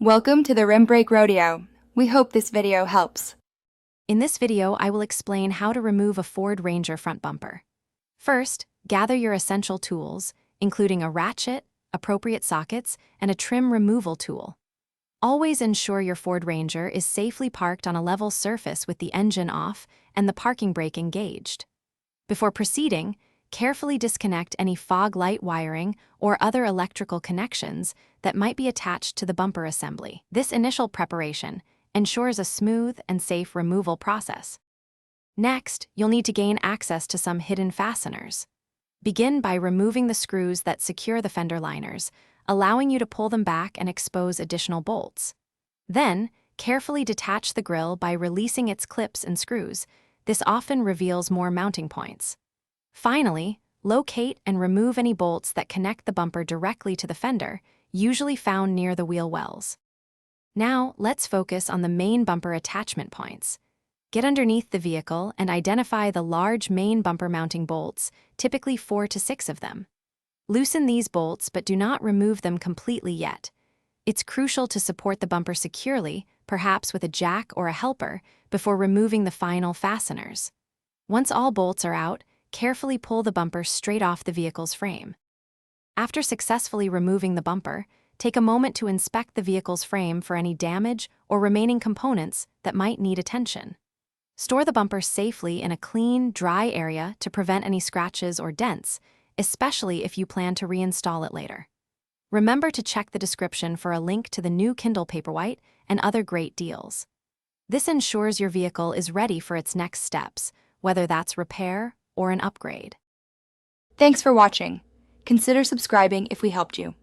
Welcome to the Rim Break Rodeo. We hope this video helps. In this video, I will explain how to remove a Ford Ranger front bumper. First, gather your essential tools, including a ratchet, appropriate sockets, and a trim removal tool. Always ensure your Ford Ranger is safely parked on a level surface with the engine off and the parking brake engaged. Before proceeding, carefully disconnect any fog light wiring or other electrical connections that might be attached to the bumper assembly. This initial preparation ensures a smooth and safe removal process. Next, you'll need to gain access to some hidden fasteners. Begin by removing the screws that secure the fender liners, allowing you to pull them back and expose additional bolts. Then, carefully detach the grille by releasing its clips and screws. This often reveals more mounting points. Finally, locate and remove any bolts that connect the bumper directly to the fender, usually found near the wheel wells. Now, let's focus on the main bumper attachment points. Get underneath the vehicle and identify the large main bumper mounting bolts, typically 4 to 6 of them. Loosen these bolts, but do not remove them completely yet. It's crucial to support the bumper securely, perhaps with a jack or a helper, before removing the final fasteners. Once all bolts are out, carefully pull the bumper straight off the vehicle's frame. After successfully removing the bumper, take a moment to inspect the vehicle's frame for any damage or remaining components that might need attention. Store the bumper safely in a clean, dry area to prevent any scratches or dents, especially if you plan to reinstall it later. Remember to check the description for a link to the new Kindle Paperwhite and other great deals. This ensures your vehicle is ready for its next steps, whether that's repair or an upgrade. Thanks for watching. Consider subscribing if we helped you.